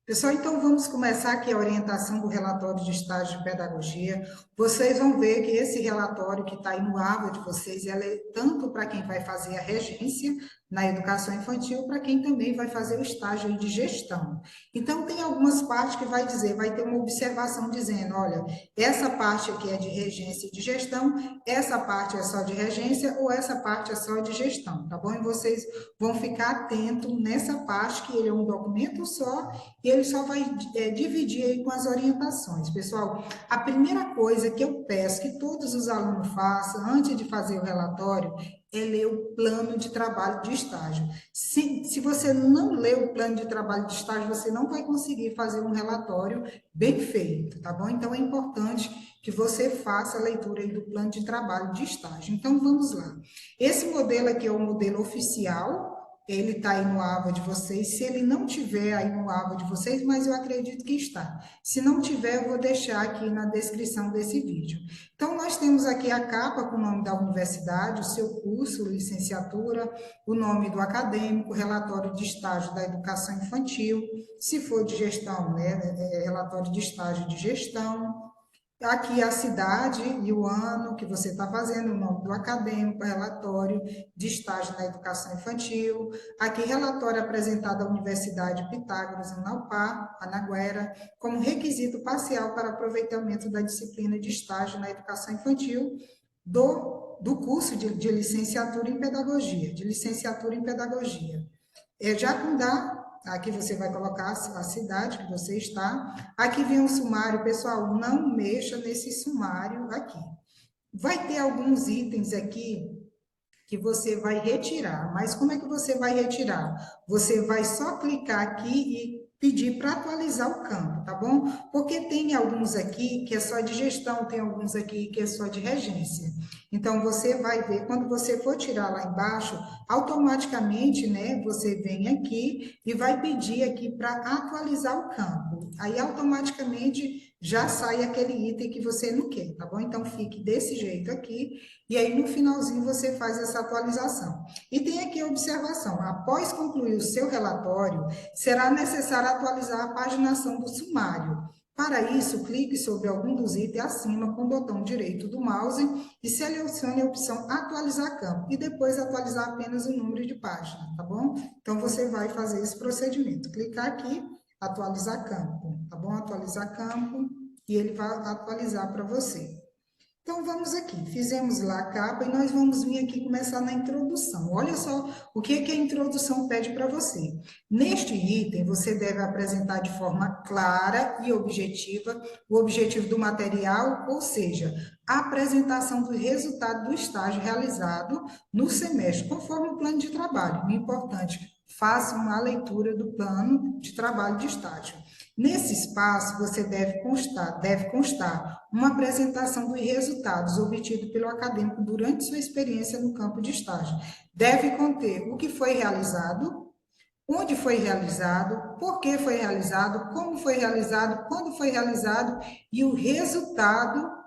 Pessoal, então vamos começar aqui a orientação do relatório de estágio de pedagogia. Vocês vão ver que esse relatório que está aí no aba de vocês, ela é tanto para quem vai fazer a regência na educação infantil, para quem também vai fazer o estágio de gestão. Então, tem algumas partes que vai dizer, vai ter uma observação dizendo, olha, essa parte aqui é de regência e de gestão, essa parte é só de regência ou essa parte é só de gestão, tá bom? E vocês vão ficar atentos nessa parte, que ele é um documento só, e ele só vai dividir aí com as orientações. Pessoal, a primeira coisa que eu peço que todos os alunos façam antes de fazer o relatório é ler o plano de trabalho de estágio. Se você não ler o plano de trabalho de estágio, você não vai conseguir fazer um relatório bem feito, tá bom? Então, é importante que você faça a leitura aí do plano de trabalho de estágio. Então, vamos lá. Esse modelo aqui é o modelo oficial, ele está aí no aba de vocês. Se ele não tiver aí no aba de vocês, mas eu acredito que está. Se não tiver, eu vou deixar aqui na descrição desse vídeo. Então, nós temos aqui a capa com o nome da universidade, o seu curso, licenciatura, o nome do acadêmico, relatório de estágio da educação infantil, se for de gestão, né, relatório de estágio de gestão. Aqui a cidade e o ano que você está fazendo, o nome do acadêmico, relatório de estágio na educação infantil. Aqui, relatório apresentado à Universidade Pitágoras, em Naupá, Anaguera, como requisito parcial para aproveitamento da disciplina de estágio na educação infantil do curso de licenciatura em pedagogia, já com aqui você vai colocar a cidade que você está. Aqui vem o sumário, pessoal, não mexa nesse sumário aqui. Vai ter alguns itens aqui que você vai retirar, mas como é que você vai retirar? Você vai só clicar aqui e pedir para atualizar o campo, tá bom? Porque tem alguns aqui que é só de gestão, tem alguns aqui que é só de regência. Então, você vai ver, quando você for tirar lá embaixo, automaticamente, né, você vem aqui e vai pedir aqui para atualizar o campo. Aí, automaticamente, já sai aquele item que você não quer, tá bom? Então, fique desse jeito aqui, e aí no finalzinho você faz essa atualização. E tem aqui a observação: após concluir o seu relatório, será necessário atualizar a paginação do sumário. Para isso, clique sobre algum dos itens acima com o botão direito do mouse e selecione a opção atualizar campo e depois atualizar apenas o número de página, tá bom? Então, você vai fazer esse procedimento. Clicar aqui, atualizar campo, tá bom? Atualizar campo e ele vai atualizar para você. Então, vamos aqui, fizemos lá a capa e nós vamos vir aqui começar na introdução. Olha só o que a introdução pede para você. Neste item, você deve apresentar de forma clara e objetiva o objetivo do material, ou seja, a apresentação do resultado do estágio realizado no semestre, conforme o plano de trabalho. Importante, faça uma leitura do plano de trabalho de estágio. Nesse espaço, você deve constar uma apresentação dos resultados obtidos pelo acadêmico durante sua experiência no campo de estágio. Deve conter o que foi realizado, onde foi realizado, por que foi realizado, como foi realizado, quando foi realizado e o resultado.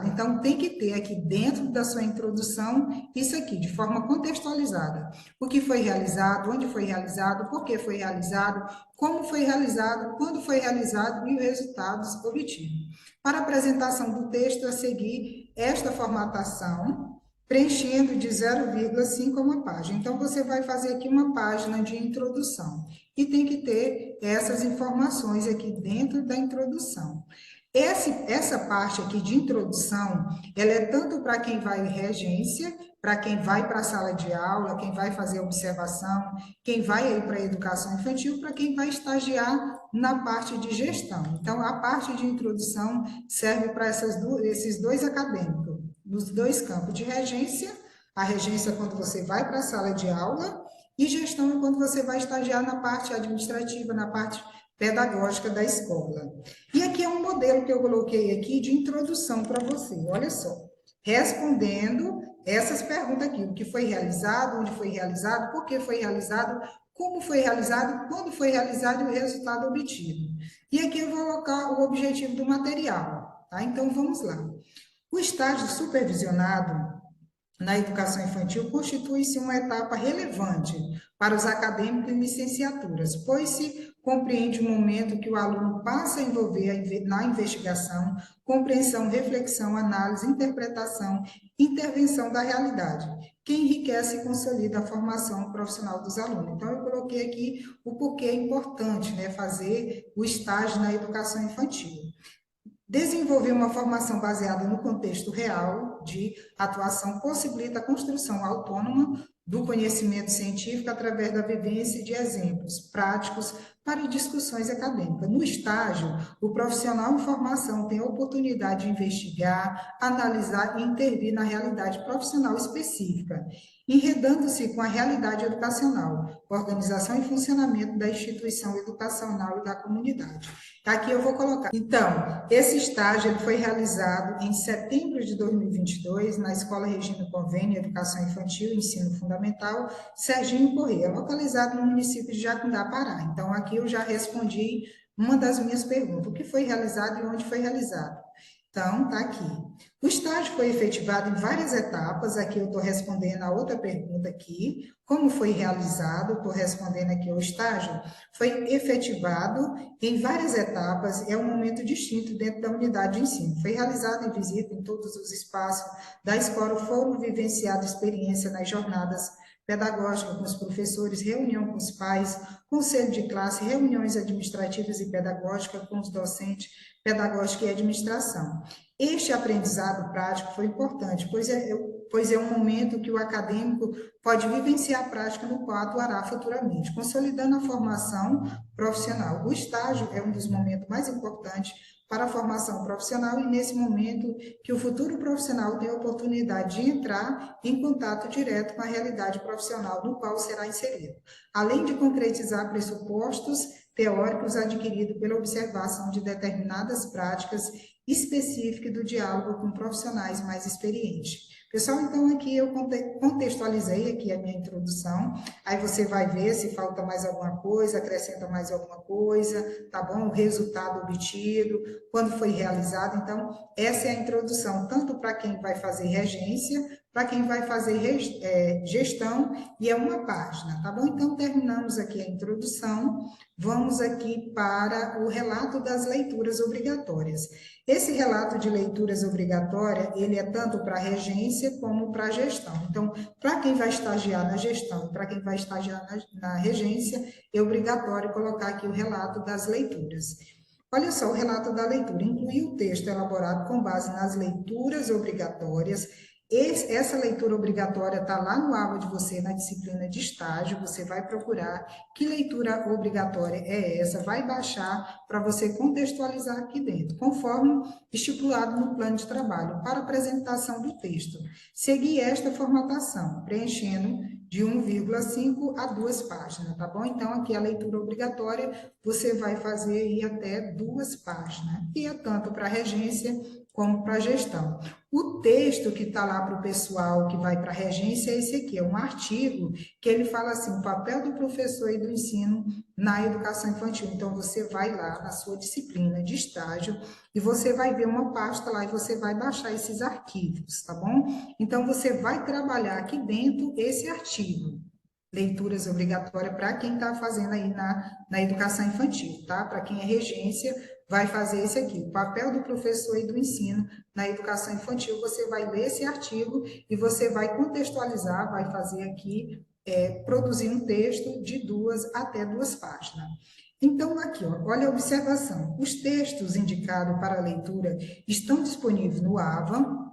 Então, tem que ter aqui dentro da sua introdução isso aqui, de forma contextualizada. O que foi realizado, onde foi realizado, por que foi realizado, como foi realizado, quando foi realizado e os resultados obtidos. Para a apresentação do texto, a seguir esta formatação, preenchendo de 0,5 a uma página. Então, você vai fazer aqui uma página de introdução e tem que ter essas informações aqui dentro da introdução. Essa parte aqui de introdução, ela é tanto para quem vai em regência, para quem vai para a sala de aula, quem vai fazer observação, quem vai aí para a educação infantil, para quem vai estagiar na parte de gestão. Então, a parte de introdução serve para esses dois acadêmicos, nos dois campos de regência. A regência é quando você vai para a sala de aula, e gestão é quando você vai estagiar na parte administrativa, na parte pedagógica da escola. E aqui é um modelo que eu coloquei aqui de introdução para você, olha só. Respondendo essas perguntas aqui: o que foi realizado, onde foi realizado, por que foi realizado, como foi realizado, quando foi realizado e o resultado obtido. E aqui eu vou colocar o objetivo do material, tá? Então, vamos lá. O estágio supervisionado na educação infantil constitui-se uma etapa relevante para os acadêmicos em licenciaturas, pois se compreende o momento que o aluno passa a envolver na investigação, compreensão, reflexão, análise, interpretação, intervenção da realidade, que enriquece e consolida a formação profissional dos alunos. Então, eu coloquei aqui o porquê é importante, né, fazer o estágio na educação infantil. Desenvolver uma formação baseada no contexto real de atuação possibilita a construção autônoma do conhecimento científico através da vivência de exemplos práticos para discussões acadêmicas. No estágio, o profissional em formação tem a oportunidade de investigar, analisar e intervir na realidade profissional específica, enredando-se com a realidade educacional, organização e funcionamento da instituição educacional e da comunidade. Aqui eu vou colocar. Então, esse estágio ele foi realizado em setembro de 2022 na Escola Regina Convênio Educação Infantil e Ensino Fundamental, Serginho Corrêa, localizado no município de Jacundá, Pará. Então, aqui eu já respondi uma das minhas perguntas, o que foi realizado e onde foi realizado. Então, tá aqui. O estágio foi efetivado em várias etapas, aqui eu estou respondendo a outra pergunta aqui, como foi realizado, estou respondendo aqui o estágio, foi efetivado em várias etapas, é um momento distinto dentro da unidade de ensino. Foi realizado em visita em todos os espaços da escola, foram vivenciadas experiência nas jornadas pedagógicas com os professores, reunião com os pais, conselho de classe, reuniões administrativas e pedagógicas com os docentes, pedagógica e administração. Este aprendizado prático foi importante, pois é um momento que o acadêmico pode vivenciar a prática no qual atuará futuramente, consolidando a formação profissional. O estágio é um dos momentos mais importantes para a formação profissional e nesse momento que o futuro profissional tem a oportunidade de entrar em contato direto com a realidade profissional no qual será inserido, além de concretizar pressupostos teóricos adquiridos pela observação de determinadas práticas específicas do diálogo com profissionais mais experientes. Pessoal, então aqui eu contextualizei aqui a minha introdução, aí você vai ver se falta mais alguma coisa, acrescenta mais alguma coisa, tá bom? O resultado obtido, quando foi realizado, então essa é a introdução, tanto para quem vai fazer regência, para quem vai fazer gestão, e é uma página, tá bom? Então terminamos aqui a introdução, vamos aqui para o relato das leituras obrigatórias. Esse relato de leituras obrigatórias, ele é tanto para a regência como para a gestão. Então, para quem vai estagiar na gestão, para quem vai estagiar na regência, é obrigatório colocar aqui o relato das leituras. Olha só, o relato da leitura inclui o texto elaborado com base nas leituras obrigatórias. Essa leitura obrigatória está lá no aba de você, na disciplina de estágio, você vai procurar que leitura obrigatória é essa, vai baixar para você contextualizar aqui dentro, conforme estipulado no plano de trabalho, para apresentação do texto. Seguir esta formatação, preenchendo de 1,5 a 2 páginas, tá bom? Então, aqui a leitura obrigatória, você vai fazer aí até 2 páginas, e é tanto para a regência como para a gestão. O texto que está lá para o pessoal que vai para a regência é esse aqui, é um artigo que ele fala assim, o papel do professor e do ensino na educação infantil. Então, você vai lá na sua disciplina de estágio e você vai ver uma pasta lá e você vai baixar esses arquivos, tá bom? Então, você vai trabalhar aqui dentro esse artigo. Leituras obrigatórias para quem está fazendo aí na educação infantil, tá? Para quem é regência, vai fazer esse aqui, o papel do professor e do ensino na educação infantil. Você vai ler esse artigo e você vai contextualizar, vai fazer aqui, produzir um texto de 2 até 2 páginas. Então, aqui, ó, olha a observação. Os textos indicados para a leitura estão disponíveis no AVA,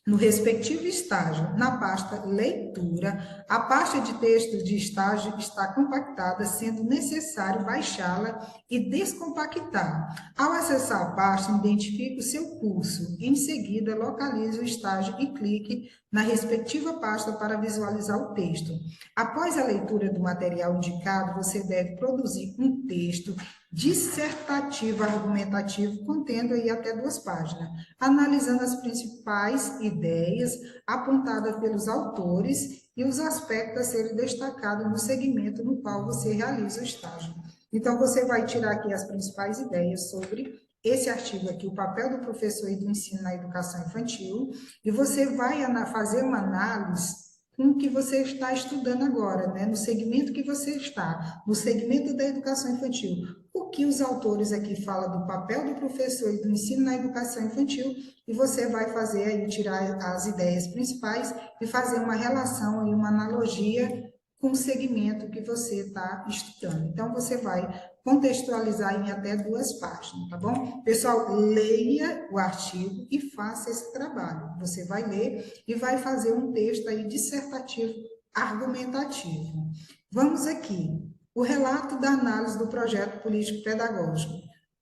no respectivo estágio, na pasta Leitura, a pasta de texto de estágio está compactada, sendo necessário baixá-la e descompactar. Ao acessar a pasta, identifique o seu curso. Em seguida, localize o estágio e clique na respectiva pasta para visualizar o texto. Após a leitura do material indicado, você deve produzir um texto dissertativo argumentativo, contendo aí até 2 páginas, analisando as principais ideias apontadas pelos autores e os aspectos a serem destacados no segmento no qual você realiza o estágio. Então, você vai tirar aqui as principais ideias sobre esse artigo aqui, o papel do professor e do ensino na educação infantil, e você vai fazer uma análise com o que você está estudando agora, né? No segmento que você está, no segmento da educação infantil. O que os autores aqui falam do papel do professor e do ensino na educação infantil, e você vai fazer aí, tirar as ideias principais e fazer uma relação e uma analogia com o segmento que você está estudando. Então, você vai contextualizar em até 2 páginas, tá bom? Pessoal, leia o artigo e faça esse trabalho. Você vai ler e vai fazer um texto aí dissertativo argumentativo. Vamos aqui. O relato da análise do projeto político-pedagógico.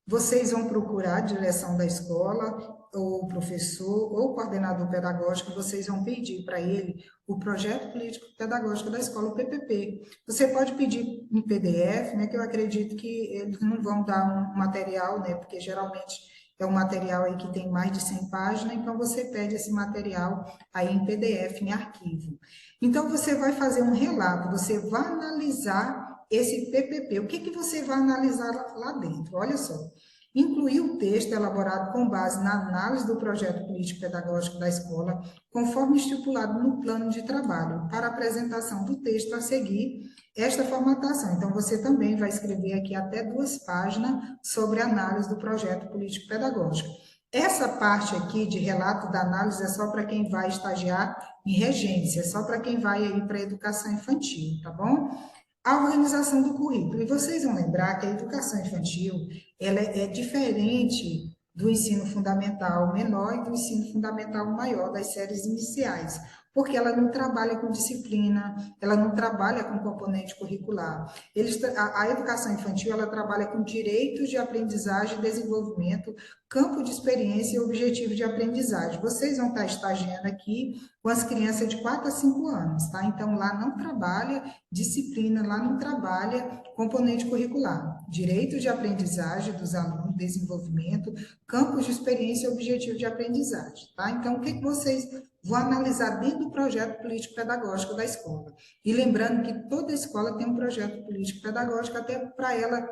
Vocês vão procurar a direção da escola, ou o professor, ou o coordenador pedagógico, vocês vão pedir para ele o projeto político-pedagógico da escola, o PPP. Você pode pedir em PDF, né, que eu acredito que eles não vão dar um material, né, porque geralmente é um material aí que tem mais de 100 páginas, então você pede esse material aí em PDF, em arquivo. Então, você vai fazer um relato, você vai analisar esse PPP. O que, que você vai analisar lá dentro? Olha só. Incluir o texto elaborado com base na análise do projeto político-pedagógico da escola, conforme estipulado no plano de trabalho, para apresentação do texto a seguir esta formatação. Então, você também vai escrever aqui até 2 páginas sobre a análise do projeto político-pedagógico. Essa parte aqui de relato da análise é só para quem vai estagiar em regência, é só para quem vai aí para a educação infantil, tá bom? A organização do currículo. E vocês vão lembrar que a educação infantil ela é diferente do ensino fundamental menor e do ensino fundamental maior, das séries iniciais, porque ela não trabalha com disciplina, ela não trabalha com componente curricular. A educação infantil ela trabalha com direitos de aprendizagem e desenvolvimento, campo de experiência e objetivo de aprendizagem. Vocês vão estar estagiando aqui com as crianças de 4 a 5 anos, tá? Então, lá não trabalha disciplina, lá não trabalha componente curricular. Direito de aprendizagem dos alunos, desenvolvimento, campos de experiência e objetivo de aprendizagem, tá? Então, o que vocês vão analisar dentro do projeto político-pedagógico da escola? E lembrando que toda escola tem um projeto político-pedagógico, até para ela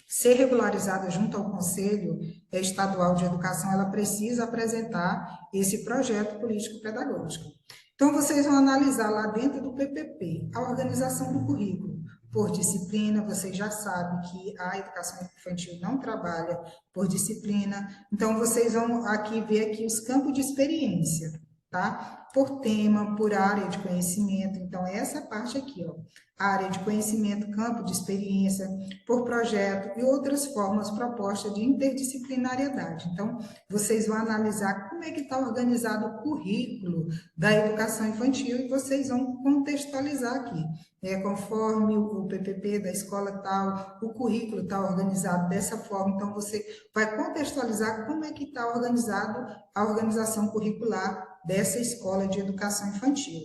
ser regularizada junto ao Conselho Estadual de Educação, ela precisa apresentar esse projeto político-pedagógico. Então, vocês vão analisar lá dentro do PPP a organização do currículo. Por disciplina, vocês já sabem que a educação infantil não trabalha por disciplina. Então, vocês vão aqui ver aqui os campos de experiência, tá? Por tema, por área de conhecimento. Então, essa parte aqui, ó, área de conhecimento, campo de experiência, por projeto e outras formas propostas de interdisciplinariedade. Então, vocês vão analisar como é que está organizado o currículo da educação infantil e vocês vão contextualizar aqui. Conforme o PPP da escola tal, o currículo está organizado dessa forma, então você vai contextualizar como é que está organizado a organização curricular dessa escola de educação infantil.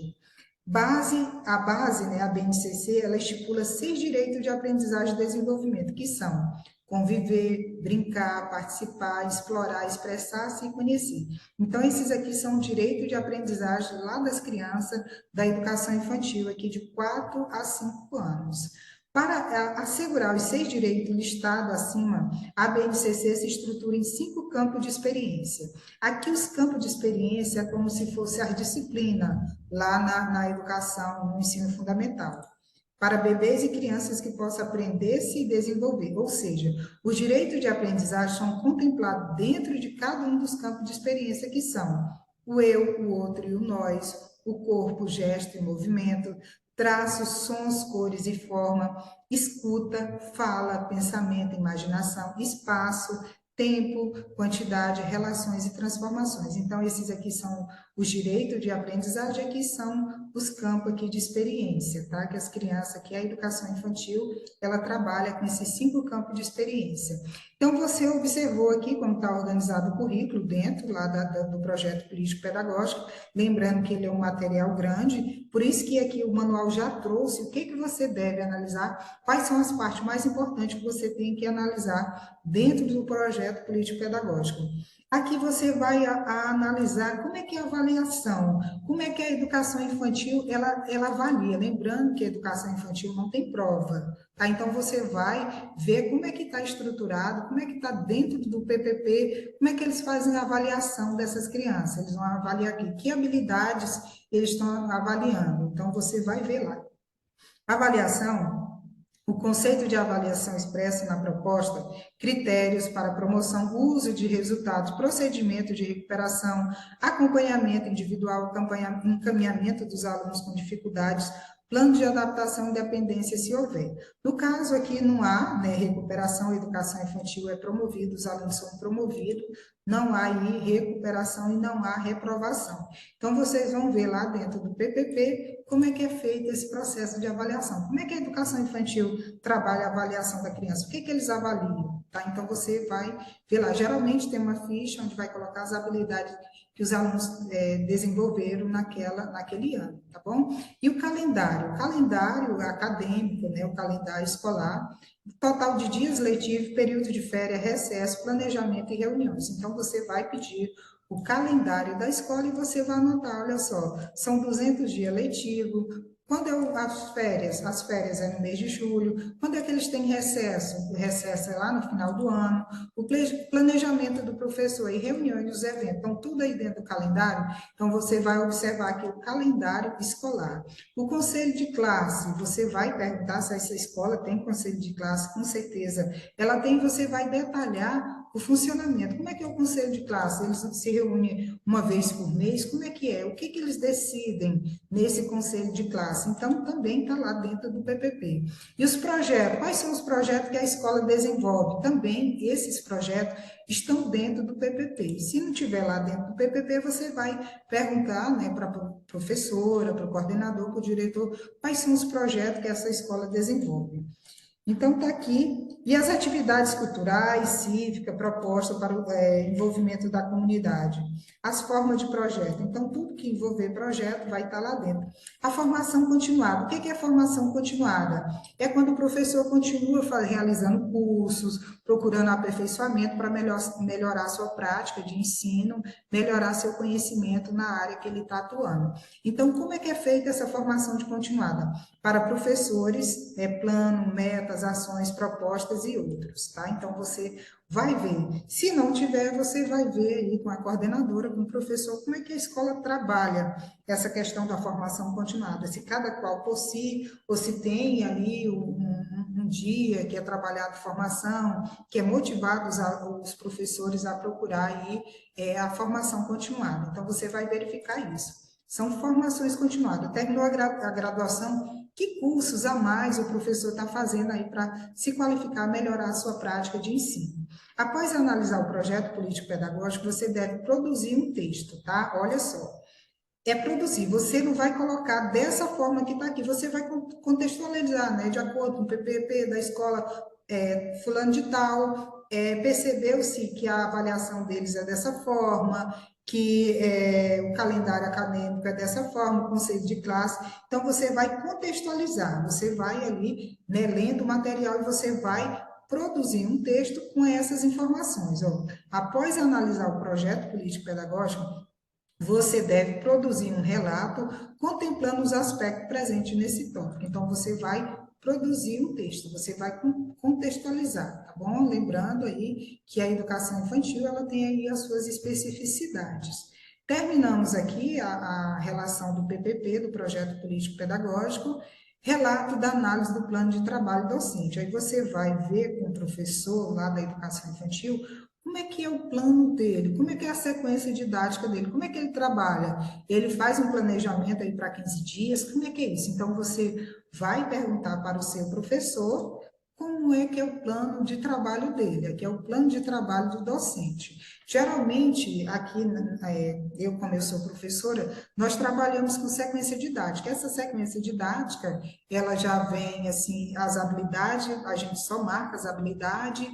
A base, né, a BNCC, ela estipula 6 direitos de aprendizagem e desenvolvimento, que são conviver, brincar, participar, explorar, expressar-se e conhecer. Então, esses aqui são direitos de aprendizagem lá das crianças da educação infantil, aqui de 4 a 5 anos. Para assegurar os 6 direitos listados acima, a BNCC se estrutura em 5 campos de experiência. Aqui os campos de experiência é como se fosse a disciplina lá na educação, no ensino fundamental, para bebês e crianças que possam aprender, se desenvolver. Ou seja, os direitos de aprendizagem são contemplados dentro de cada um dos campos de experiência, que são o eu, o outro e o nós, o corpo, gesto e movimento, traços, sons, cores e forma, escuta, fala, pensamento, imaginação, espaço, tempo, quantidade, relações e transformações. Então, esses aqui são os direitos de aprendizagem, aqui são os campos aqui de experiência, tá? Que as crianças, que a educação infantil, ela trabalha com esses 5 campos de experiência. Então, você observou aqui como está organizado o currículo dentro lá do projeto político-pedagógico, lembrando que ele é um material grande, por isso que aqui o manual já trouxe o que você deve analisar, quais são as partes mais importantes que você tem que analisar dentro do projeto político-pedagógico. Aqui você vai a analisar como é que é a avaliação, como é que a educação infantil ela avalia. Lembrando que a educação infantil não tem prova, tá? Então você vai ver como é que está estruturado, como é que está dentro do PPP, como é que eles fazem a avaliação dessas crianças. Eles vão avaliar aqui que habilidades eles estão avaliando. Então você vai ver lá. Avaliação. O conceito de avaliação expressa na proposta critérios para promoção, uso de resultados, procedimento de recuperação, acompanhamento individual, encaminhamento dos alunos com dificuldades, plano de adaptação e dependência, se houver. No caso aqui não há, né, recuperação, educação infantil é promovida, os alunos são promovidos, não há aí recuperação e não há reprovação. Então, vocês vão ver lá dentro do PPP como é que é feito esse processo de avaliação. Como é que a educação infantil trabalha a avaliação da criança? O que eles avaliam? Tá? Então, você vai ver lá. Geralmente tem uma ficha onde vai colocar as habilidades que os alunos desenvolveram naquele ano, tá bom? E o calendário acadêmico, né, o calendário escolar, total de dias letivos, período de férias, recesso, planejamento e reuniões. Então, você vai pedir o calendário da escola e você vai anotar, olha só, são 200 dias letivos. Quando as férias? As férias é no mês de julho. Quando é que eles têm recesso? O recesso é lá no final do ano. O planejamento do professor e reuniões dos eventos. Então, tudo aí dentro do calendário. Então, você vai observar aqui o calendário escolar. O conselho de classe, você vai perguntar se essa escola tem conselho de classe, com certeza. Ela tem, você vai detalhar o funcionamento. Como é que é o conselho de classe? Eles se reúnem uma vez por mês? Como é que é? O que eles decidem nesse conselho de classe? Então, também está lá dentro do PPP. E os projetos? Quais são os projetos que a escola desenvolve? Também esses projetos estão dentro do PPP. Se não tiver lá dentro do PPP, você vai perguntar, né, para a professora, para o coordenador, para o diretor, quais são os projetos que essa escola desenvolve. Então, está aqui. E as atividades culturais, cívica, proposta para o envolvimento da comunidade. As formas de projeto. Então, tudo que envolver projeto vai estar lá dentro. A formação continuada. O que é formação continuada? É quando o professor continua realizando cursos, procurando aperfeiçoamento para melhorar sua prática de ensino, melhorar seu conhecimento na área que ele está atuando. Então, como é que é feita essa formação de continuada? Para professores, plano, metas, ações, propostas e outros, tá? Então, você vai ver. Se não tiver, você vai ver aí com a coordenadora, com o professor, como é que a escola trabalha essa questão da formação continuada. Se cada qual por si, ou se tem ali um dia que é trabalhado formação, que é motivado os professores a procurar aí a formação continuada. Então, você vai verificar isso. São formações continuadas. Terminou a graduação, que cursos a mais o professor está fazendo aí para se qualificar, melhorar a sua prática de ensino. Após analisar o projeto político-pedagógico, você deve produzir um texto, tá? Olha só. É produzir, você não vai colocar dessa forma que está aqui, você vai contextualizar, né? De acordo com o PPP da escola fulano de tal, percebeu-se que a avaliação deles é dessa forma, que o calendário acadêmico é dessa forma, o conceito de classe. Então, você vai contextualizar, você vai ali, né, lendo o material e você vai produzir um texto com essas informações. Ó. Após analisar o projeto político-pedagógico, você deve produzir um relato contemplando os aspectos presentes nesse tópico. Então, você vai produzir um texto, você vai contextualizar, tá bom? Lembrando aí que a educação infantil, ela tem aí as suas especificidades. Terminamos aqui a relação do PPP, do Projeto Político Pedagógico, relato da análise do plano de trabalho docente. Aí você vai ver com o professor lá da educação infantil como é que é o plano dele, como é que é a sequência didática dele, como é que ele trabalha. Ele faz um planejamento aí para 15 dias, como é que é isso? Então, você vai perguntar para o seu professor como é que é o plano de trabalho dele, aqui é o plano de trabalho do docente. Geralmente, aqui, eu como eu sou professora, nós trabalhamos com sequência didática. Essa sequência didática, ela já vem, assim, as habilidades, a gente só marca as habilidades,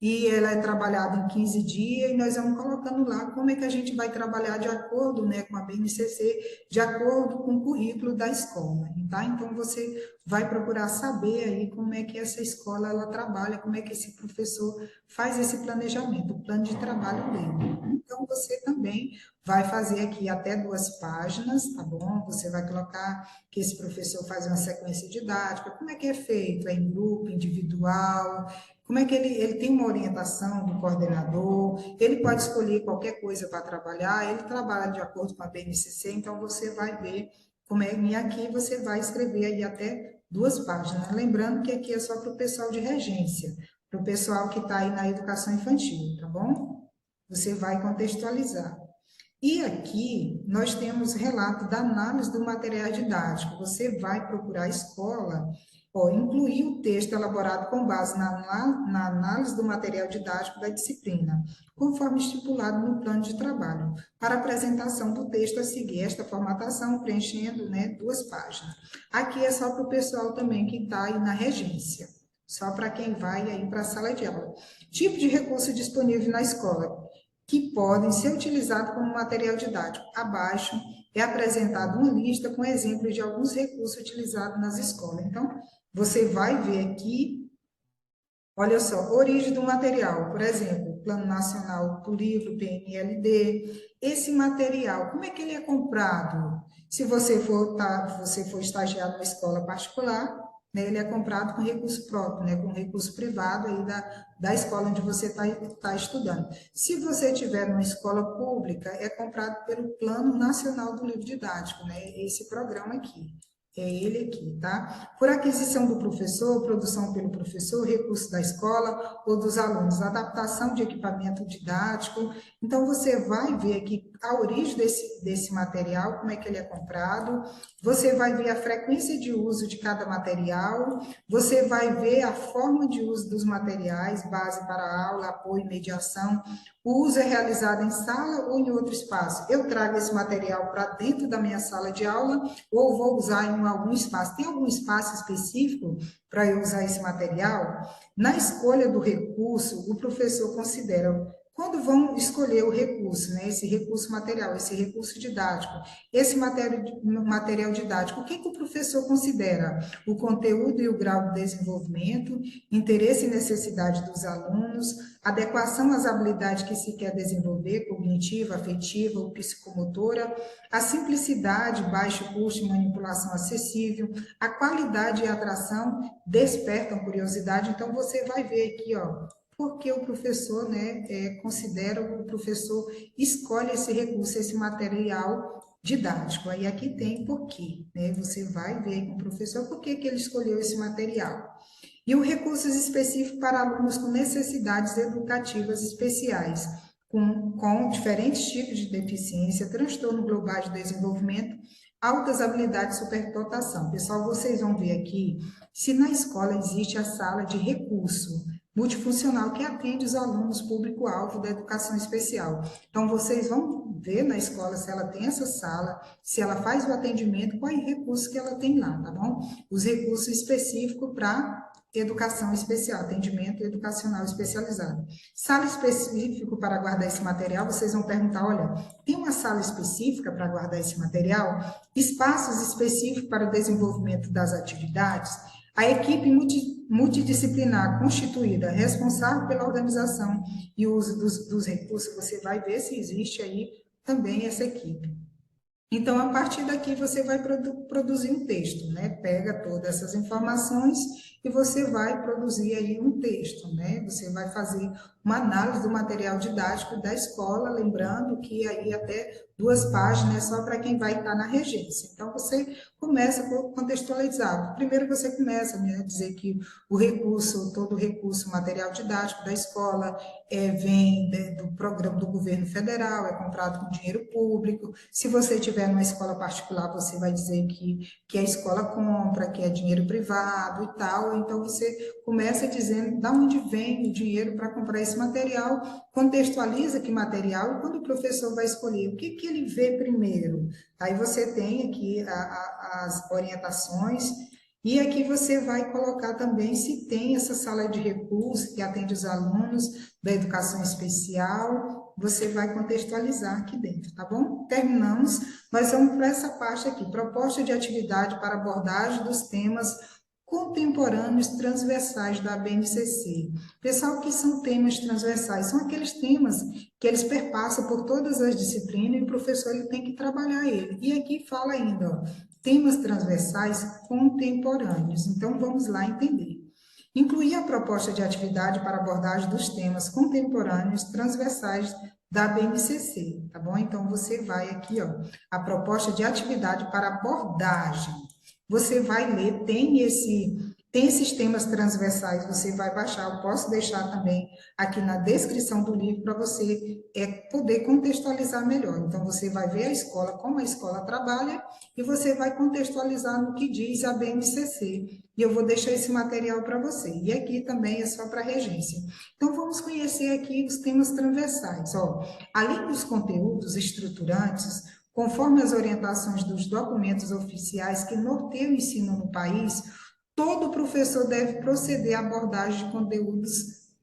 e ela é trabalhada em 15 dias, e nós vamos colocando lá como é que a gente vai trabalhar de acordo, né, com a BNCC, de acordo com o currículo da escola, tá? Então, você vai procurar saber aí como é que essa escola ela trabalha, como é que esse professor faz esse planejamento, o plano de trabalho dele. Então, você também vai fazer aqui até 2 páginas, tá bom? Você vai colocar que esse professor faz uma sequência didática, como é que é feito? É em grupo, individual? Como é que ele tem uma orientação do coordenador? Ele pode escolher qualquer coisa para trabalhar, ele trabalha de acordo com a BNCC, então você vai ver como é, e aqui você vai escrever aí até 2 páginas. Lembrando que aqui é só para o pessoal de regência, para o pessoal que está aí na educação infantil, tá bom? Você vai contextualizar. E aqui nós temos relato da análise do material didático. Você vai procurar a escola, ó, incluir o texto elaborado com base na análise do material didático da disciplina, conforme estipulado no plano de trabalho, para apresentação do texto a seguir esta formatação, preenchendo, né, 2 páginas. Aqui é só para o pessoal também que está aí na regência, só para quem vai aí para a sala de aula. Tipo de recurso disponível na escola que podem ser utilizados como material didático. Abaixo é apresentada uma lista com exemplos de alguns recursos utilizados nas escolas. Então, você vai ver aqui, olha só, origem do material, por exemplo, Plano Nacional do Livro, PNLD. Esse material, como é que ele é comprado? Se você for estagiar numa escola particular, né, ele é comprado com recurso próprio, né, com recurso privado aí da escola onde você está estudando. Se você tiver numa escola pública, é comprado pelo Plano Nacional do Livro Didático, né, esse programa aqui. É ele aqui, tá? Por aquisição do professor, produção pelo professor, recurso da escola ou dos alunos, adaptação de equipamento didático. Então, você vai ver aqui a origem desse material, como é que ele é comprado, você vai ver a frequência de uso de cada material, você vai ver a forma de uso dos materiais, base para aula, apoio e mediação. O uso é realizado em sala ou em outro espaço. Eu trago esse material para dentro da minha sala de aula ou vou usar em algum espaço. Tem algum espaço específico para eu usar esse material? Na escolha do recurso, o professor considera quando vão escolher o recurso, né, esse recurso material, esse recurso didático, esse material didático, o que o professor considera? O conteúdo e o grau de desenvolvimento, interesse e necessidade dos alunos, adequação às habilidades que se quer desenvolver, cognitiva, afetiva ou psicomotora, a simplicidade, baixo custo e manipulação acessível, a qualidade e a atração despertam curiosidade. Então, você vai ver aqui, ó, porque o professor, né, considera, o professor escolhe esse recurso, esse material didático. Aí aqui tem porquê, né? Você vai ver com o professor por que ele escolheu esse material. E o recursos específicos para alunos com necessidades educativas especiais, com diferentes tipos de deficiência, transtorno global de desenvolvimento, altas habilidades de superdotação. Pessoal, vocês vão ver aqui se na escola existe a sala de recurso multifuncional que atende os alunos público-alvo da educação especial. Então, vocês vão ver na escola se ela tem essa sala, se ela faz o atendimento, qual é o recurso que ela tem lá, tá bom? Os recursos específicos para educação especial, atendimento educacional especializado. Sala específica para guardar esse material, vocês vão perguntar, olha, tem uma sala específica para guardar esse material? Espaços específicos para o desenvolvimento das atividades? A equipe multidisciplinar constituída, responsável pela organização e uso dos recursos, você vai ver se existe aí também essa equipe. Então, a partir daqui, você vai produzir um texto, né? Pega todas essas informações e você vai produzir aí um texto, né? Você vai fazer uma análise do material didático da escola, lembrando que aí até 2 páginas é só para quem vai estar na regência. Então, você começa contextualizado. Primeiro, você começa a dizer que o recurso, todo o recurso material didático da escola vem do programa do governo federal, é comprado com dinheiro público. Se você tiver numa escola particular, você vai dizer que a escola compra, que é dinheiro privado e tal. Então, você começa dizendo de onde vem o dinheiro para comprar esse material, contextualiza que material, e quando o professor vai escolher o que ele vê primeiro, aí você tem aqui as orientações E aqui você vai colocar também se tem essa sala de recurso que atende os alunos da educação especial, você vai contextualizar aqui dentro, tá bom? Terminamos, nós vamos para essa parte aqui, proposta de atividade para abordagem dos temas contemporâneos transversais da BNCC. Pessoal, o que são temas transversais? São aqueles temas que eles perpassam por todas as disciplinas e o professor ele tem que trabalhar ele. E aqui fala ainda, ó, temas transversais contemporâneos. Então, vamos lá entender. Incluir a proposta de atividade para abordagem dos temas contemporâneos transversais da BNCC, tá bom? Então, você vai aqui, ó, a proposta de atividade para abordagem. Você vai ler, tem esses temas transversais, você vai baixar, eu posso deixar também aqui na descrição do livro para você poder contextualizar melhor. Então, você vai ver a escola, como a escola trabalha, e você vai contextualizar no que diz a BNCC. E eu vou deixar esse material para você. E aqui também é só para regência. Então, vamos conhecer aqui os temas transversais. Ó, além dos conteúdos estruturantes, conforme as orientações dos documentos oficiais que norteiam o ensino no país, todo professor deve proceder à abordagem de conteúdos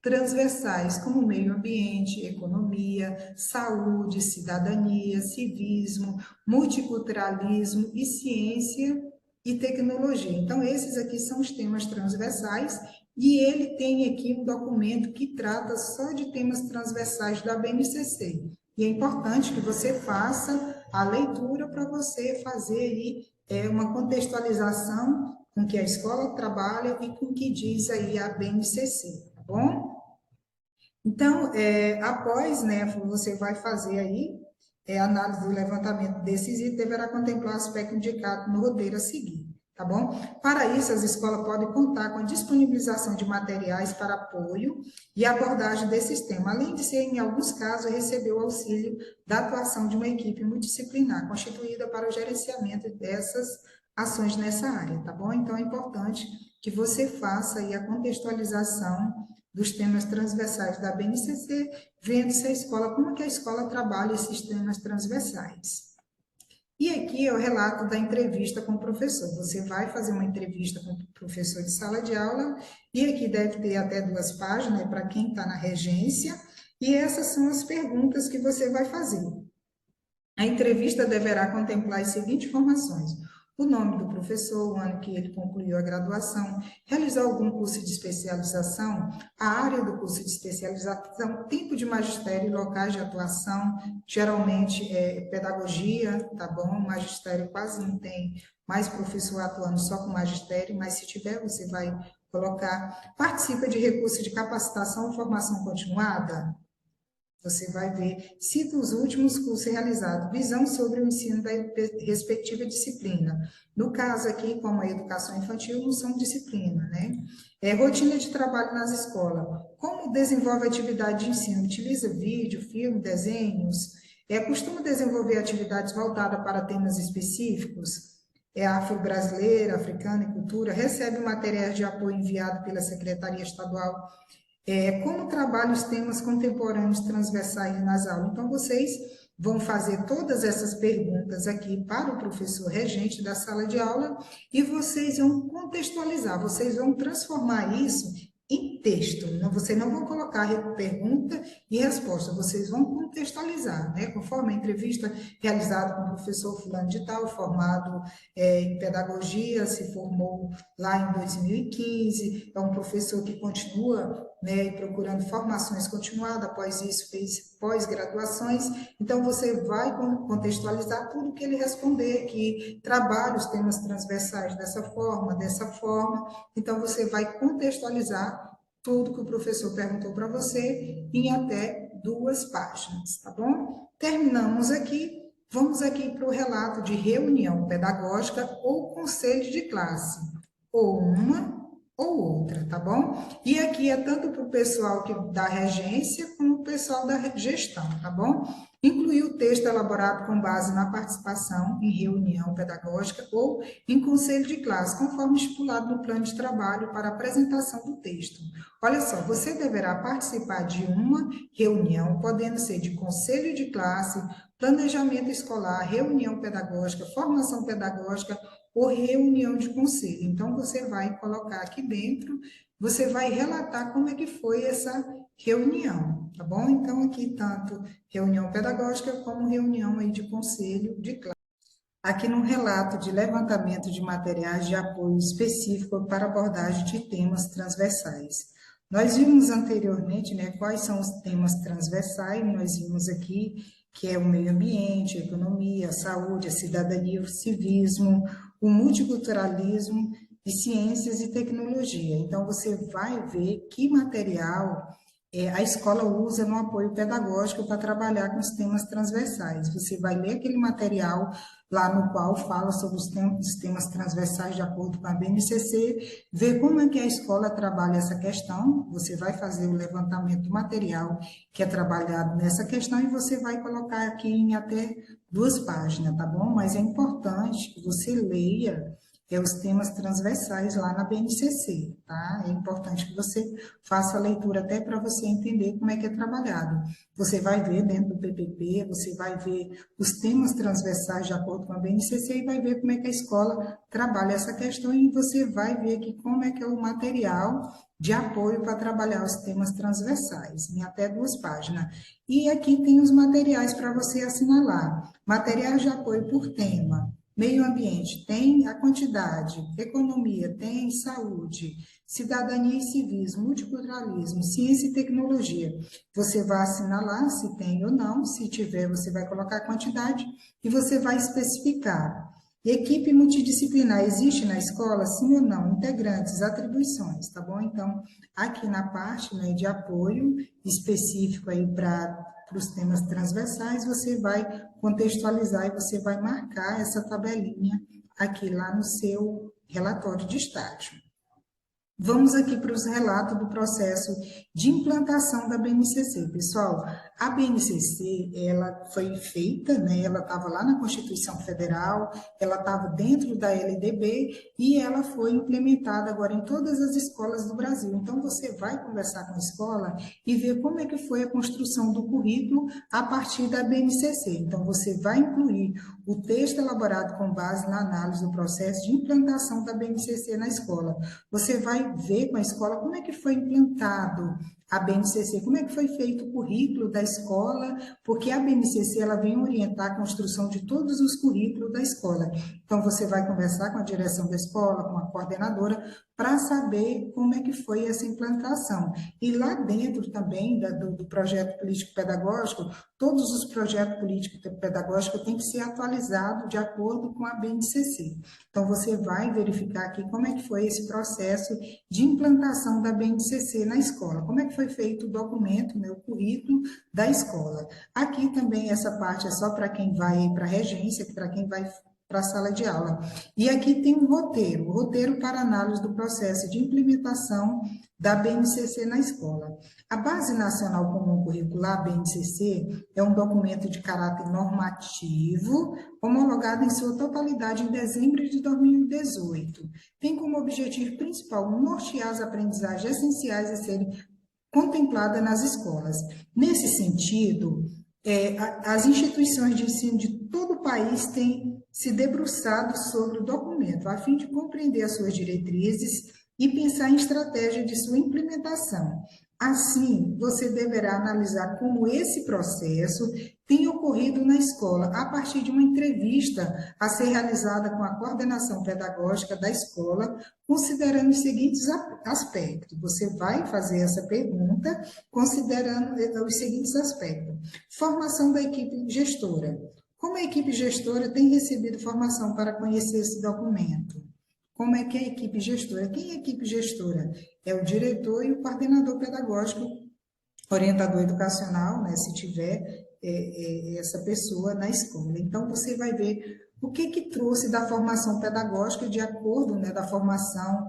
transversais, como meio ambiente, economia, saúde, cidadania, civismo, multiculturalismo e ciência e tecnologia. Então, esses aqui são os temas transversais e ele tem aqui um documento que trata só de temas transversais da BNCC. E é importante que você faça a leitura para você fazer aí uma contextualização com que a escola trabalha e com o que diz aí a BNCC, tá bom? Então, após, né, você vai fazer aí análise do levantamento desses itens, deverá contemplar o aspecto indicado no roteiro a seguir, tá bom? Para isso, as escolas podem contar com a disponibilização de materiais para apoio e abordagem desse tema, além de ser, em alguns casos, receber o auxílio da atuação de uma equipe multidisciplinar, constituída para o gerenciamento dessas ações nessa área, tá bom? Então, é importante que você faça aí a contextualização dos temas transversais da BNCC, vendo se a escola, como que a escola trabalha esses temas transversais. E aqui é o relato da entrevista com o professor. Você vai fazer uma entrevista com o professor de sala de aula, e aqui deve ter até 2 páginas para quem está na regência, e essas são as perguntas que você vai fazer. A entrevista deverá contemplar as seguintes informações: o nome do professor, o ano que ele concluiu a graduação, realizou algum curso de especialização, a área do curso de especialização, tempo de magistério, locais de atuação, geralmente pedagogia, tá bom? Magistério quase não tem mais professor atuando só com magistério, mas se tiver, você vai colocar. Participa de recurso de capacitação e formação continuada? Você vai ver, cita os últimos cursos realizados, visão sobre o ensino da respectiva disciplina. No caso aqui, como a educação infantil, não são disciplina, né? Rotina de trabalho nas escolas. Como desenvolve a atividade de ensino? Utiliza vídeo, filme, desenhos? Costuma desenvolver atividades voltadas para temas específicos? Afro-brasileira, africana e cultura? Recebe materiais de apoio enviado pela Secretaria Estadual como trabalha os temas contemporâneos transversais nas aulas. Então, vocês vão fazer todas essas perguntas aqui para o professor regente da sala de aula e vocês vão contextualizar, vocês vão transformar isso em texto. Vocês não vão colocar pergunta e resposta, vocês vão contextualizar, né? Conforme a entrevista realizada com o professor fulano de tal, formado em pedagogia, se formou lá em 2015, é um professor que continua, né, procurando formações continuadas, após isso fez pós-graduações, então você vai contextualizar tudo que ele responder aqui, trabalha os temas transversais dessa forma, então você vai contextualizar tudo que o professor perguntou para você em até 2 páginas, tá bom? Terminamos aqui, vamos aqui para o relato de reunião pedagógica ou conselho de classe, ou uma ou outra, tá bom? E aqui é tanto para o pessoal da regência como o pessoal da gestão, tá bom? Incluir o texto elaborado com base na participação em reunião pedagógica ou em conselho de classe, conforme estipulado no plano de trabalho para apresentação do texto. Olha só, você deverá participar de uma reunião, podendo ser de conselho de classe, planejamento escolar, reunião pedagógica, formação pedagógica ou reunião de conselho. Então, você vai colocar aqui dentro, você vai relatar como é que foi essa reunião, tá bom? Então, aqui tanto reunião pedagógica como reunião aí de conselho de classe. Aqui no relato de levantamento de materiais de apoio específico para abordagem de temas transversais. Nós vimos anteriormente, né, quais são os temas transversais, nós vimos aqui que é o meio ambiente, a economia, a saúde, a cidadania, o civismo, o multiculturalismo e ciências e tecnologia. Então, você vai ver que material a escola usa no apoio pedagógico para trabalhar com os temas transversais. Você vai ler aquele material lá no qual fala sobre os temas transversais de acordo com a BNCC, ver como é que a escola trabalha essa questão, você vai fazer o levantamento do material que é trabalhado nessa questão e você vai colocar aqui em até 2 páginas, tá bom? Mas é importante que você leia os temas transversais lá na BNCC, tá? É importante que você faça a leitura até para você entender como é que é trabalhado. Você vai ver dentro do PPP, você vai ver os temas transversais de acordo com a BNCC e vai ver como é que a escola trabalha essa questão e você vai ver aqui como é que é o material de apoio para trabalhar os temas transversais, em até 2 páginas. E aqui tem os materiais para você assinalar. Materiais de apoio por tema. Meio ambiente, tem a quantidade, economia, tem saúde, cidadania e civismo, multiculturalismo, ciência e tecnologia. Você vai assinalar se tem ou não, se tiver, você vai colocar a quantidade e você vai especificar. Equipe multidisciplinar existe na escola, sim ou não? Integrantes, atribuições, tá bom? Então, aqui na parte, né, de apoio específico aí para os temas transversais, você vai contextualizar e você vai marcar essa tabelinha aqui lá no seu relatório de estágio. Vamos aqui para os relatos do processo de implantação da BNCC. Pessoal, a BNCC, ela foi feita, né? Ela estava lá na Constituição Federal, ela estava dentro da LDB e ela foi implementada agora em todas as escolas do Brasil. Então, você vai conversar com a escola e ver como é que foi a construção do currículo a partir da BNCC. Então, você vai incluir o texto elaborado com base na análise do processo de implantação da BNCC na escola. Você vai ver com a escola como é que foi implantado a BNCC, como é que foi feito o currículo da escola, porque a BNCC ela vem orientar a construção de todos os currículos da escola. Então, você vai conversar com a direção da escola, com a coordenadora, para saber como é que foi essa implantação. E lá dentro também do projeto político-pedagógico, todos os projetos político-pedagógicos têm que ser atualizados de acordo com a BNCC. Então, você vai verificar aqui como é que foi esse processo de implantação da BNCC na escola, como é que foi feito o documento, o currículo da escola. Aqui também essa parte é só para quem vai para a regência, para quem vai para a sala de aula. E aqui tem um roteiro, o roteiro para análise do processo de implementação da BNCC na escola. A Base Nacional Comum Curricular, BNCC, é um documento de caráter normativo, homologado em sua totalidade em dezembro de 2018. Tem como objetivo principal nortear as aprendizagens essenciais a serem contempladas nas escolas. Nesse sentido, as instituições de ensino de todo o país têm se debruçado sobre o documento, a fim de compreender as suas diretrizes e pensar em estratégia de sua implementação. Assim, você deverá analisar como esse processo tem ocorrido na escola, a partir de uma entrevista a ser realizada com a coordenação pedagógica da escola, considerando os seguintes aspectos. Você vai fazer essa pergunta considerando os seguintes aspectos. Formação da equipe gestora. Como a equipe gestora tem recebido formação para conhecer esse documento? Como é que é a equipe gestora? Quem é a equipe gestora? É o diretor e o coordenador pedagógico, orientador educacional, né, se tiver essa pessoa na escola. Então, você vai ver o que trouxe da formação pedagógica de acordo, né, da formação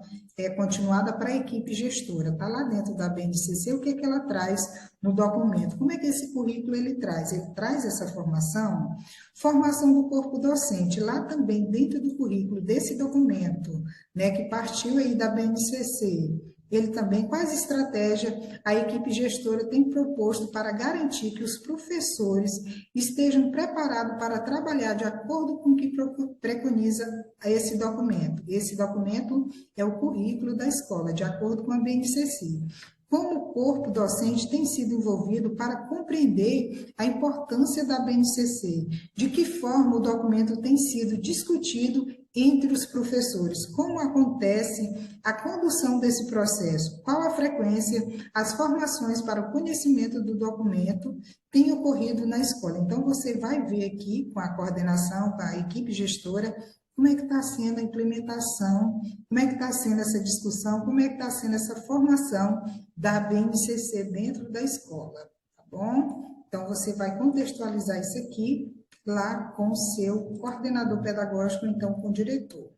continuada para a equipe gestora. Está lá dentro da BNCC, o que ela traz no documento. Como é que esse currículo ele traz? Ele traz essa formação? Formação do corpo docente. Lá também, dentro do currículo desse documento, né, que partiu aí da BNCC, ele também, quais estratégias a equipe gestora tem proposto para garantir que os professores estejam preparados para trabalhar de acordo com o que preconiza esse documento. Esse documento é o currículo da escola, de acordo com a BNCC. Como o corpo docente tem sido envolvido para compreender a importância da BNCC, de que forma o documento tem sido discutido entre os professores, como acontece a condução desse processo, qual a frequência, as formações para o conhecimento do documento têm ocorrido na escola. Então, você vai ver aqui com a coordenação, com a equipe gestora, como é que está sendo a implementação, como é que está sendo essa discussão, como é que está sendo essa formação da BNCC dentro da escola, tá bom? Então, você vai contextualizar isso aqui lá com o seu coordenador pedagógico, então com o diretor.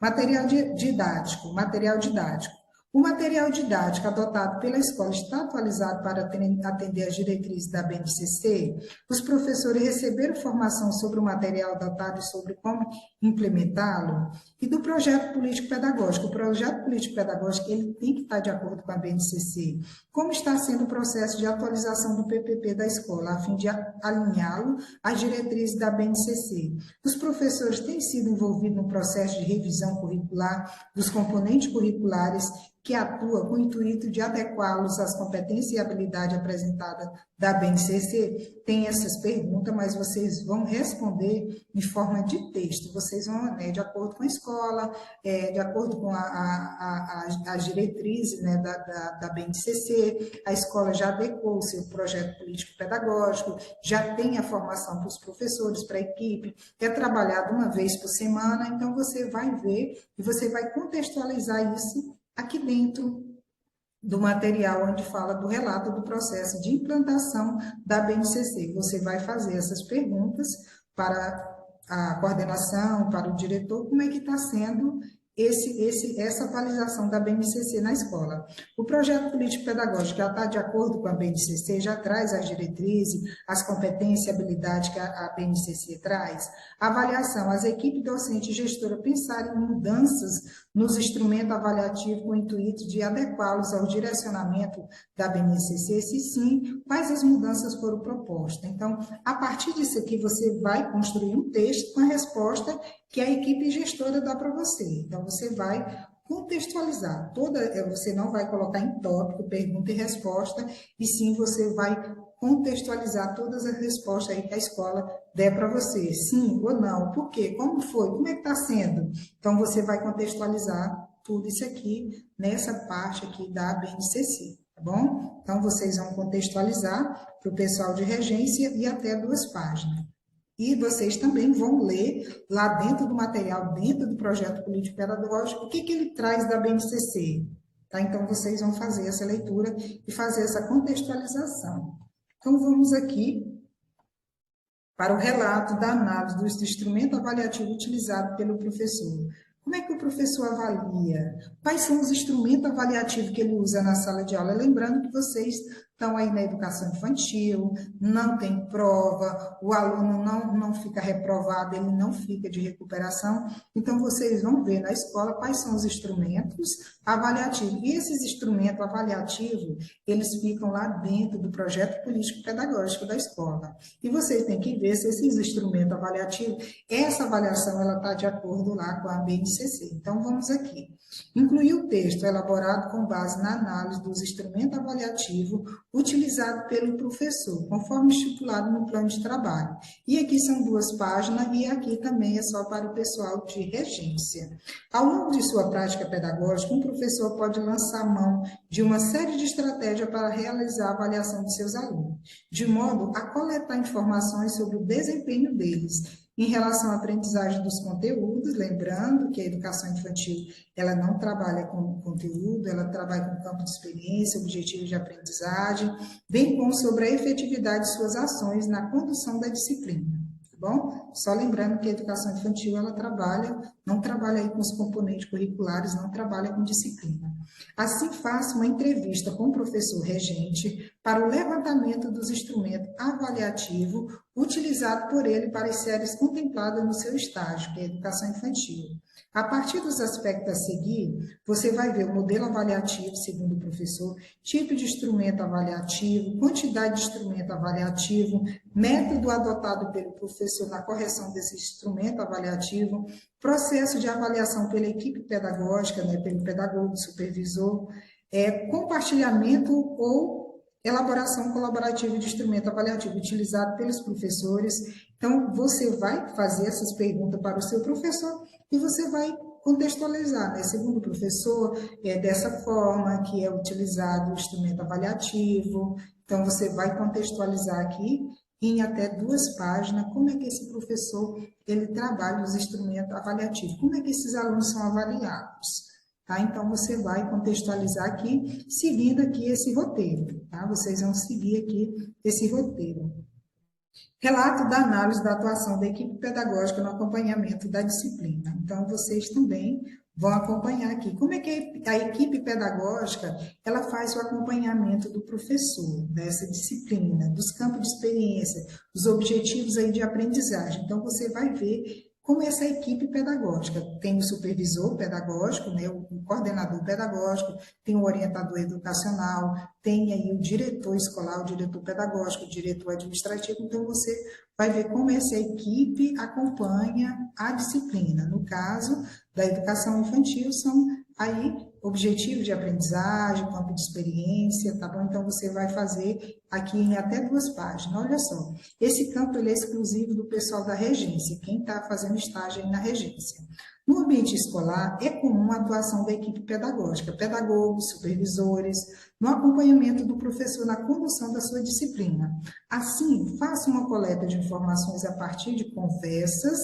Material didático, material didático. O material didático adotado pela escola está atualizado para atender às diretrizes da BNCC? Os professores receberam formação sobre o material adotado e sobre como implementá-lo? E do projeto político-pedagógico? O projeto político-pedagógico ele tem que estar de acordo com a BNCC. Como está sendo o processo de atualização do PPP da escola, a fim de alinhá-lo às diretrizes da BNCC? Os professores têm sido envolvidos no processo de revisão curricular dos componentes curriculares que atua com o intuito de adequá-los às competências e habilidade apresentada da BNCC? Tem essas perguntas, mas vocês vão responder em forma de texto. Vocês vão, né, de acordo com a escola, de acordo com as diretrizes, né, da BNCC, a escola já adequou o seu projeto político-pedagógico, já tem a formação para os professores, para a equipe, é trabalhado uma vez por semana, então você vai ver e você vai contextualizar isso aqui dentro do material onde fala do relato do processo de implantação da BNCC. Você vai fazer essas perguntas para a coordenação, para o diretor, como é que está sendo essa atualização da BNCC na escola. O projeto político-pedagógico já está de acordo com a BNCC, já traz as diretrizes, as competências e habilidades que a BNCC traz. Avaliação, as equipes docente e gestora pensarem em mudanças nos instrumentos avaliativos com o intuito de adequá-los ao direcionamento da BNCC, se sim, quais as mudanças foram propostas. Então, a partir disso aqui, você vai construir um texto com a resposta que a equipe gestora dá para você. Então, você vai contextualizar você não vai colocar em tópico, pergunta e resposta, e sim você vai contextualizar todas as respostas aí que a escola der para você, sim ou não, por quê, como foi, como é que está sendo. Então, você vai contextualizar tudo isso aqui, nessa parte aqui da BNCC, tá bom? Então, vocês vão contextualizar para o pessoal de regência e até 2 páginas. E vocês também vão ler lá dentro do material, dentro do projeto político-pedagógico, o que ele traz da BNCC. Tá? Então, vocês vão fazer essa leitura e fazer essa contextualização. Então, vamos aqui para o relato da análise do instrumento avaliativo utilizado pelo professor. Como é que o professor avalia? Quais são os instrumentos avaliativos que ele usa na sala de aula? Lembrando que vocês estão aí na educação infantil, não tem prova, o aluno não fica reprovado, ele não fica de recuperação. Então, vocês vão ver na escola quais são os instrumentos avaliativos. E esses instrumentos avaliativos, eles ficam lá dentro do projeto político-pedagógico da escola. E vocês têm que ver se esses instrumentos avaliativos, essa avaliação, ela está de acordo lá com a BNCC. Então, vamos aqui. Incluir o texto elaborado com base na análise dos instrumentos avaliativos utilizado pelo professor, conforme estipulado no plano de trabalho. E aqui são 2 páginas e aqui também é só para o pessoal de regência. Ao longo de sua prática pedagógica, um professor pode lançar mão de uma série de estratégias para realizar a avaliação de seus alunos, de modo a coletar informações sobre o desempenho deles, em relação à aprendizagem dos conteúdos, lembrando que a educação infantil ela não trabalha com conteúdo, ela trabalha com campo de experiência, objetivo de aprendizagem, bem como sobre a efetividade de suas ações na condução da disciplina. Bom, só lembrando que a educação infantil, ela não trabalha aí com os componentes curriculares, não trabalha com disciplina. Assim, faça uma entrevista com o professor regente para o levantamento dos instrumentos avaliativos utilizados por ele para as séries contempladas no seu estágio, que é a educação infantil. A partir dos aspectos a seguir, você vai ver o modelo avaliativo, segundo o professor, tipo de instrumento avaliativo, quantidade de instrumento avaliativo, método adotado pelo professor na correção desse instrumento avaliativo, processo de avaliação pela equipe pedagógica, né, pelo pedagogo, supervisor, compartilhamento ou elaboração colaborativa de instrumento avaliativo utilizado pelos professores. Então, você vai fazer essas perguntas para o seu professor e você vai contextualizar, né? Segundo o professor, é dessa forma que é utilizado o instrumento avaliativo. Então, você vai contextualizar aqui em até 2 páginas como é que esse professor ele trabalha os instrumentos avaliativos, como é que esses alunos são avaliados. Tá? Então, você vai contextualizar aqui, seguindo aqui esse roteiro. Tá? Vocês vão seguir aqui esse roteiro. Relato da análise da atuação da equipe pedagógica no acompanhamento da disciplina. Então, vocês também vão acompanhar aqui. Como é que a equipe pedagógica ela faz o acompanhamento do professor, dessa disciplina, dos campos de experiência, dos objetivos aí de aprendizagem. Então, você vai ver como essa equipe pedagógica. Tem o supervisor pedagógico, né, o coordenador pedagógico, tem o orientador educacional, tem aí o diretor escolar, o diretor pedagógico, o diretor administrativo. Então, você vai ver como essa equipe acompanha a disciplina. No caso da educação infantil, são aí objetivos de aprendizagem, campo de experiência, tá bom? Então, você vai fazer aqui em até 2 páginas. Olha só, esse campo ele é exclusivo do pessoal da regência, quem está fazendo estágio aí na regência. No ambiente escolar, é comum a atuação da equipe pedagógica, pedagogos, supervisores, no acompanhamento do professor na condução da sua disciplina. Assim, faça uma coleta de informações a partir de conversas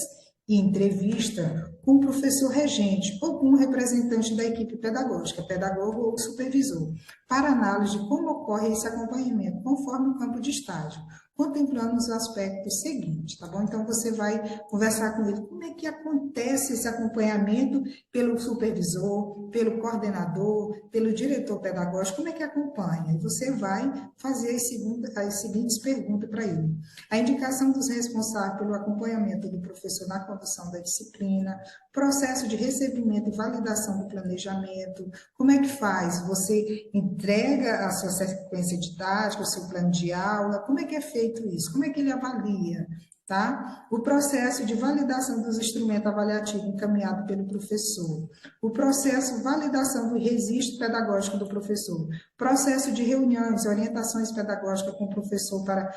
e entrevista com o professor regente ou com o representante da equipe pedagógica, pedagogo ou supervisor, para análise de como ocorre esse acompanhamento, conforme o campo de estágio, contemplando os aspectos seguintes, tá bom? Então, você vai conversar com ele como é que acontece esse acompanhamento pelo supervisor, pelo coordenador, pelo diretor pedagógico, como é que acompanha? E você vai fazer as seguintes perguntas para ele. A indicação dos responsáveis pelo acompanhamento do professor na condução da disciplina, processo de recebimento e validação do planejamento, como é que faz? Você entrega a sua sequência didática, o seu plano de aula, como é que é feito isso? Como é que ele avalia? Tá? O processo de validação dos instrumentos avaliativos encaminhado pelo professor, o processo de validação do registro pedagógico do professor, processo de reuniões, orientações pedagógicas com o professor para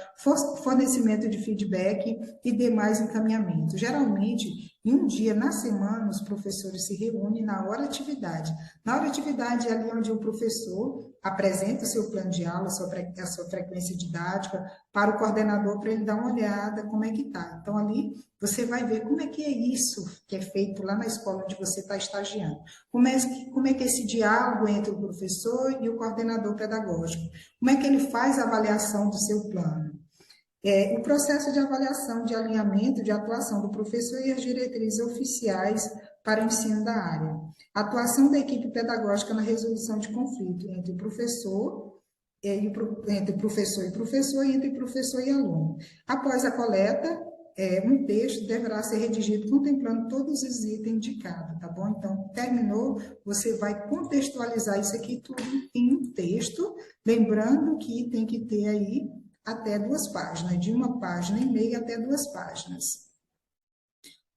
fornecimento de feedback e demais encaminhamentos. Geralmente, em um dia na semana, os professores se reúnem na hora atividade. Na hora atividade é ali onde o professor apresenta o seu plano de aula, a sua frequência didática, para o coordenador, para ele dar uma olhada como é que está. Então, ali você vai ver como é que é isso que é feito lá na escola onde você está estagiando. Como é que é esse diálogo entre o professor e o coordenador pedagógico. Como é que ele faz a avaliação do seu plano. O processo de avaliação, de alinhamento, de atuação do professor e as diretrizes oficiais para o ensino da área. A atuação da equipe pedagógica na resolução de conflito entre o professor entre professor e professor e entre professor e aluno. Após a coleta, um texto deverá ser redigido contemplando todos os itens indicados, tá bom? Então, terminou, você vai contextualizar isso aqui tudo em um texto, lembrando que tem que ter aí até 2 páginas, de 1,5 páginas até 2 páginas.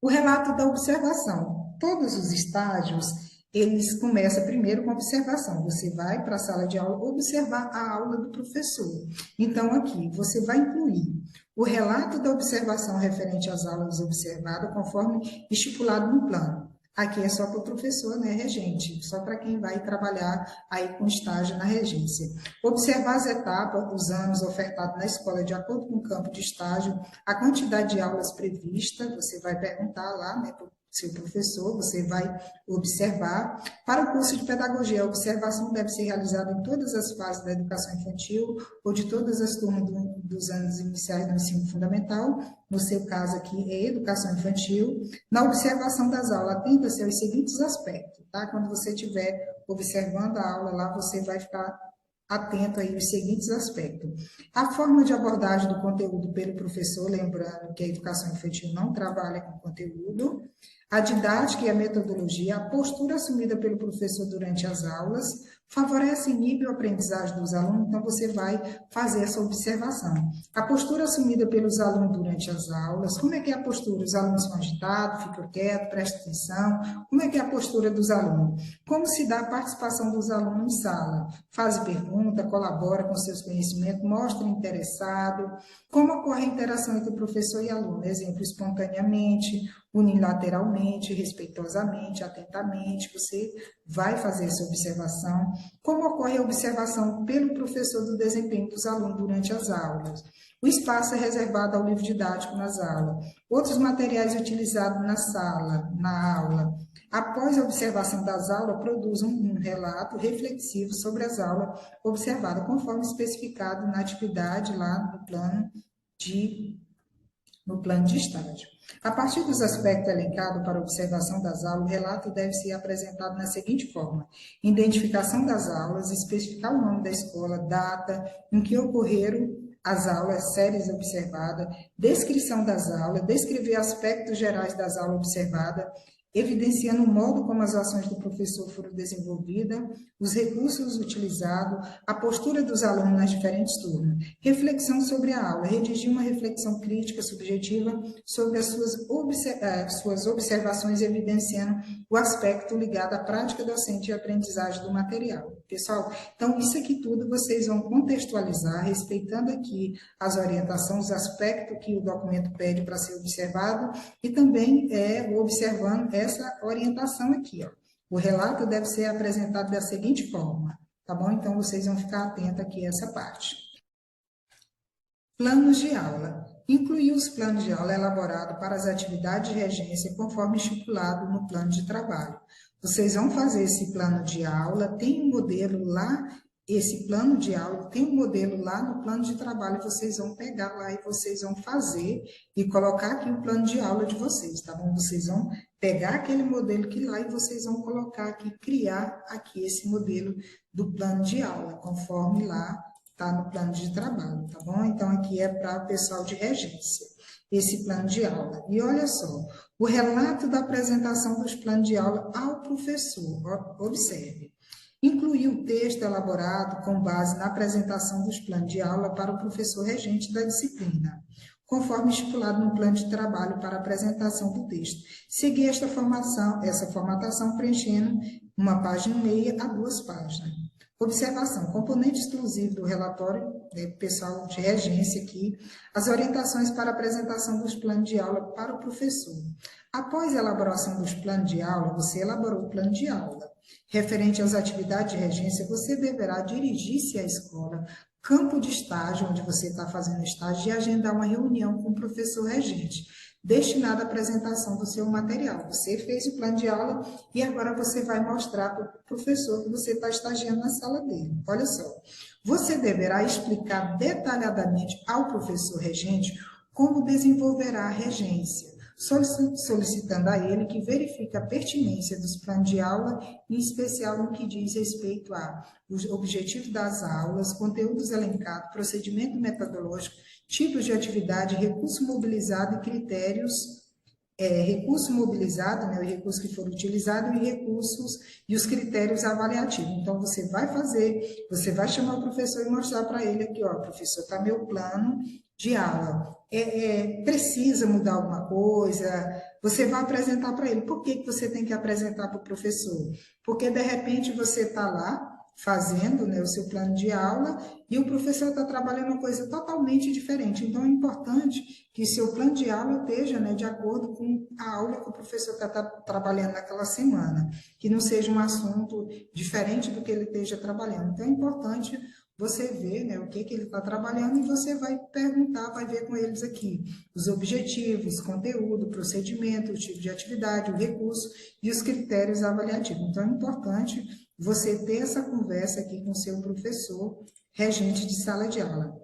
O relato da observação. Todos os estágios, eles começam primeiro com observação. Você vai para a sala de aula observar a aula do professor. Então, aqui, você vai incluir o relato da observação referente às aulas observadas, conforme estipulado no plano. Aqui é só para o professor, né, regente, só para quem vai trabalhar aí com estágio na regência. Observar as etapas, os anos ofertados na escola de acordo com o campo de estágio, a quantidade de aulas prevista, você vai perguntar lá, né, para o seu professor, você vai observar. Para o curso de pedagogia, a observação deve ser realizada em todas as fases da educação infantil ou de todas as turmas dos anos iniciais do ensino fundamental. No seu caso aqui é educação infantil. Na observação das aulas, atenta-se aos seguintes aspectos, tá? Quando você estiver observando a aula lá, você vai ficar atento aí aos seguintes aspectos. A forma de abordagem do conteúdo pelo professor, lembrando que a educação infantil não trabalha com conteúdo. A didática e a metodologia, a postura assumida pelo professor durante as aulas, favorece e inibe a aprendizagem dos alunos, então você vai fazer essa observação. A postura assumida pelos alunos durante as aulas, como é que é a postura? Os alunos são agitados, ficam quietos, prestam atenção, como é que é a postura dos alunos? Como se dá a participação dos alunos em sala? Faz pergunta, colabora com seus conhecimentos, mostra interessado, como ocorre a interação entre o professor e aluno? Exemplo, espontaneamente, unilateralmente, respeitosamente, atentamente, você vai fazer essa observação. Como ocorre a observação pelo professor do desempenho dos alunos durante as aulas? O espaço é reservado ao livro didático nas aulas. Outros materiais utilizados na sala, na aula. Após a observação das aulas, produz um relato reflexivo sobre as aulas observadas, conforme especificado na atividade lá no plano de estágio. A partir dos aspectos elencados para observação das aulas, o relato deve ser apresentado na seguinte forma: identificação das aulas, especificar o nome da escola, data em que ocorreram as aulas, séries observadas, descrição das aulas, descrever aspectos gerais das aulas observadas, evidenciando o modo como as ações do professor foram desenvolvidas, os recursos utilizados, a postura dos alunos nas diferentes turmas. Reflexão sobre a aula, redigir uma reflexão crítica, subjetiva, sobre as suas observações, evidenciando o aspecto ligado à prática docente e aprendizagem do material. Pessoal, então isso aqui tudo vocês vão contextualizar, respeitando aqui as orientações, os aspectos que o documento pede para ser observado e também observando essa orientação aqui, ó. O relato deve ser apresentado da seguinte forma, tá bom? Então, vocês vão ficar atentos aqui a essa parte. Planos de aula. Incluir os planos de aula elaborados para as atividades de regência conforme estipulado no plano de trabalho. Vocês vão fazer esse plano de aula, tem um modelo lá, esse plano de aula, tem um modelo lá no plano de trabalho, vocês vão pegar lá e vocês vão fazer e colocar aqui o plano de aula de vocês, tá bom? Vocês vão pegar aquele modelo que lá e vocês vão colocar aqui, criar aqui esse modelo do plano de aula, conforme lá está no plano de trabalho, tá bom? Então, aqui é para o pessoal de regência, esse plano de aula. E olha só, o relato da apresentação dos planos de aula ao professor, observe. Incluir o texto elaborado com base na apresentação dos planos de aula para o professor regente da disciplina, conforme estipulado no plano de trabalho para a apresentação do texto. Seguir essa formatação preenchendo uma página e meia a 2 páginas. Observação, componente exclusivo do relatório, pessoal de regência aqui, as orientações para a apresentação dos planos de aula para o professor. Após a elaboração dos planos de aula, você elaborou o plano de aula. Referente às atividades de regência, você deverá dirigir-se à escola, campo de estágio, onde você está fazendo estágio, e agendar uma reunião com o professor regente, destinada à apresentação do seu material. Você fez o plano de aula e agora você vai mostrar para o professor que você está estagiando na sala dele. Olha só, você deverá explicar detalhadamente ao professor regente como desenvolverá a regência, solicitando a ele que verifique a pertinência dos planos de aula, em especial no que diz respeito aos objetivos das aulas, conteúdos elencados, procedimento metodológico, tipos de atividade, recurso mobilizado e critérios, recurso mobilizado, né, o recurso que for utilizado e recursos e os critérios avaliativos. Então, você vai chamar o professor e mostrar para ele aqui, ó, professor, está meu plano de aula. Precisa mudar alguma coisa, você vai apresentar para ele. Por que você tem que apresentar para o professor? Porque, de repente, você está lá fazendo, né, o seu plano de aula e o professor está trabalhando uma coisa totalmente diferente. Então, é importante que seu plano de aula esteja, né, de acordo com a aula que o professor está trabalhando naquela semana, que não seja um assunto diferente do que ele esteja trabalhando. Então, é importante você ver, né, o que ele está trabalhando e você vai perguntar, vai ver com eles aqui os objetivos, conteúdo, procedimento, o tipo de atividade, o recurso e os critérios avaliativos. Então, é importante você ter essa conversa aqui com o seu professor regente de sala de aula.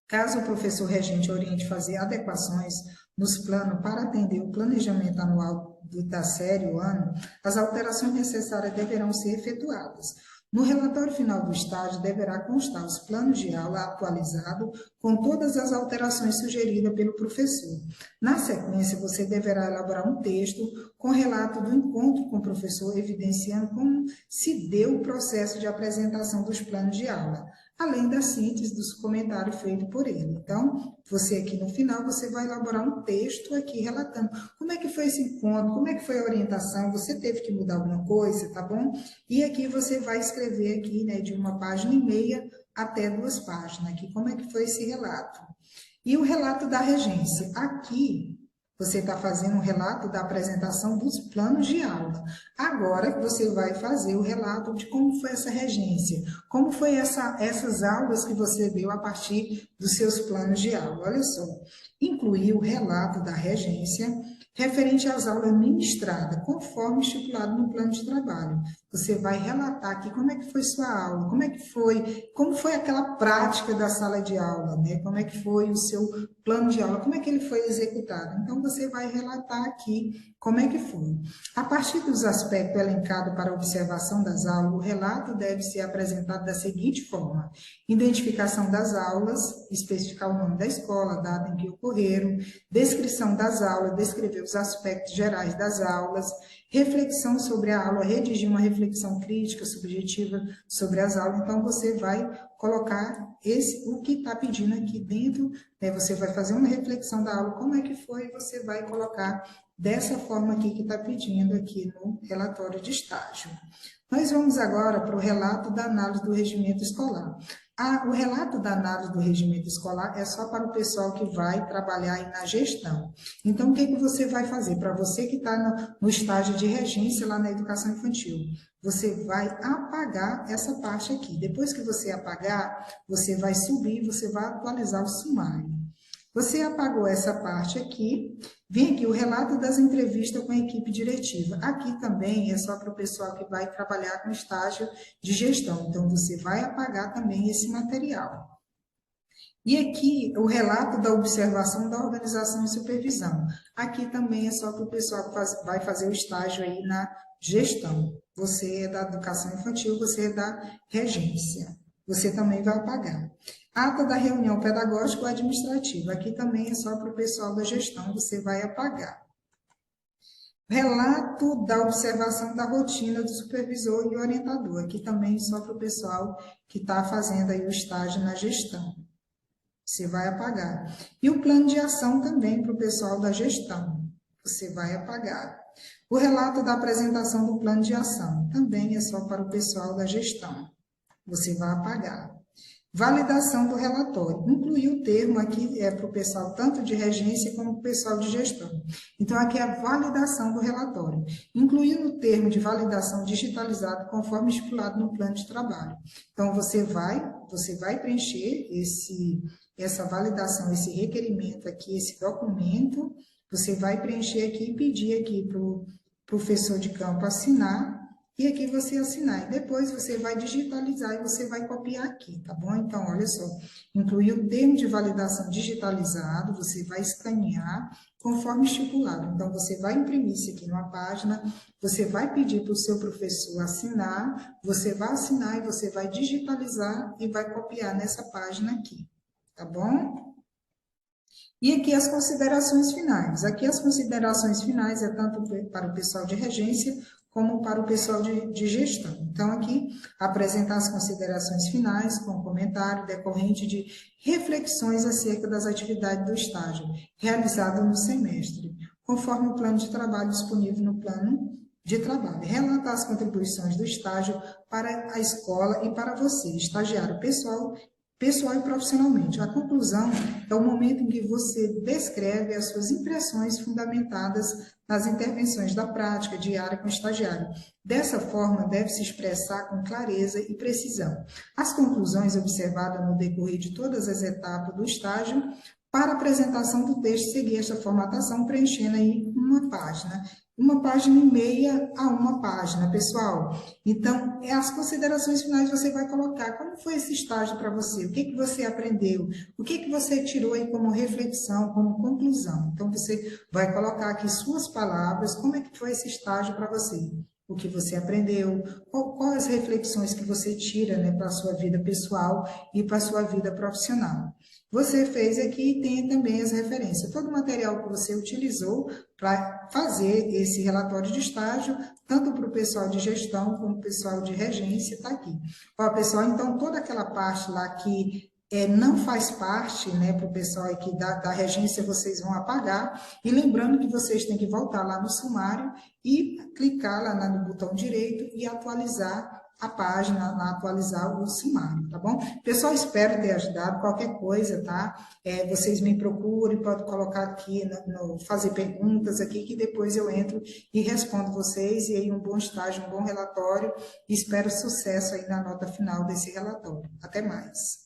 Caso o professor regente oriente fazer adequações nos planos para atender o planejamento anual da série ou ano, as alterações necessárias deverão ser efetuadas. No relatório final do estágio, deverá constar os planos de aula atualizados com todas as alterações sugeridas pelo professor. Na sequência, você deverá elaborar um texto com relato do encontro com o professor, evidenciando como se deu o processo de apresentação dos planos de aula, além da síntese dos comentários feitos por ele. Então, você aqui no final, você vai elaborar um texto aqui relatando como é que foi esse encontro, como é que foi a orientação, você teve que mudar alguma coisa, tá bom? E aqui você vai escrever aqui, né, de 1,5 páginas até 2 páginas, aqui como é que foi esse relato. E o relato da regência. Aqui, você está fazendo um relato da apresentação dos planos de aula. Agora, você vai fazer o relato de como foi essa regência, como foi essas aulas que você deu a partir dos seus planos de aula. Olha só, incluir o relato da regência referente às aulas ministradas, conforme estipulado no plano de trabalho. Você vai relatar aqui como é que foi sua aula, como foi aquela prática da sala de aula, né? Como é que foi o seu plano de aula, como é que ele foi executado. Então, você vai relatar aqui como é que foi. A partir dos aspectos elencados para observação das aulas, o relato deve ser apresentado da seguinte forma: identificação das aulas, especificar o nome da escola, a data em que ocorreram, descrição das aulas, descrever os aspectos gerais das aulas, reflexão sobre a aula, redigir uma reflexão crítica, subjetiva sobre as aulas. Então, você vai colocar o que está pedindo aqui dentro, né? Você vai fazer uma reflexão da aula, como é que foi, você vai colocar dessa forma aqui que está pedindo aqui no relatório de estágio. Nós vamos agora para o relato da análise do regimento escolar. O relato da análise do regimento escolar é só para o pessoal que vai trabalhar aí na gestão. Então, o que você vai fazer? Para você que está no estágio de regência lá na educação infantil, você vai apagar essa parte aqui. Depois que você apagar, você vai subir, você vai atualizar o sumário. Você apagou essa parte aqui, vem aqui o relato das entrevistas com a equipe diretiva. Aqui também é só para o pessoal que vai trabalhar com estágio de gestão. Então, você vai apagar também esse material. E aqui o relato da observação da organização e supervisão. Aqui também é só para o pessoal que vai fazer o estágio aí na gestão. Você é da educação infantil, você é da regência. Você também vai apagar. Ata da reunião pedagógica ou administrativa. Aqui também é só para o pessoal da gestão, você vai apagar. Relato da observação da rotina do supervisor e orientador. Aqui também é só para o pessoal que está fazendo aí o estágio na gestão. Você vai apagar. E o plano de ação também para o pessoal da gestão. Você vai apagar. O relato da apresentação do plano de ação também é só para o pessoal da gestão. Você vai apagar. Validação do relatório. Incluir o termo aqui é para o pessoal tanto de regência como para o pessoal de gestão. Então, aqui é a validação do relatório. Incluir o termo de validação digitalizado conforme estipulado no plano de trabalho. Então, você vai preencher essa validação, esse requerimento aqui, esse documento, você vai preencher aqui e pedir aqui para o professor de campo assinar, e aqui você assinar. E depois você vai digitalizar e você vai copiar aqui, tá bom? Então, olha só, incluir o termo de validação digitalizado, você vai escanear conforme estipulado. Então, você vai imprimir isso aqui numa página, você vai pedir para o seu professor assinar, você vai assinar e você vai digitalizar e vai copiar nessa página aqui, tá bom? E aqui as considerações finais. Aqui as considerações finais é tanto para o pessoal de regência como para o pessoal de gestão. Então, aqui, apresentar as considerações finais com comentário decorrente de reflexões acerca das atividades do estágio realizado no semestre, conforme o plano de trabalho disponível no plano de trabalho. Relatar as contribuições do estágio para a escola e para você, estagiário pessoal e profissionalmente. A conclusão é o momento em que você descreve as suas impressões fundamentadas nas intervenções da prática diária com o estagiário. Dessa forma, deve-se expressar com clareza e precisão as conclusões observadas no decorrer de todas as etapas do estágio. Para a apresentação do texto, seguir esta formatação, preenchendo aí uma página e meia a uma página, pessoal. Então, as considerações finais você vai colocar. Como foi esse estágio para você? O que você aprendeu? O que você tirou aí como reflexão, como conclusão? Então, você vai colocar aqui suas palavras, como é que foi esse estágio para você? o que você aprendeu, quais as reflexões que você tira, né, para a sua vida pessoal e para a sua vida profissional. Você fez aqui e tem também as referências. Todo o material que você utilizou para fazer esse relatório de estágio, tanto para o pessoal de gestão como para o pessoal de regência, está aqui. Ó, pessoal, então toda aquela parte lá que não faz parte, né, para o pessoal aqui da regência, vocês vão apagar. E lembrando que vocês têm que voltar lá no sumário e clicar lá no botão direito e atualizar a página, atualizar o sumário, tá bom? Pessoal, espero ter ajudado. Qualquer coisa, tá? Vocês me procurem, pode colocar aqui, fazer perguntas aqui, que depois eu entro e respondo vocês. E aí, um bom estágio, um bom relatório. E espero sucesso aí na nota final desse relatório. Até mais.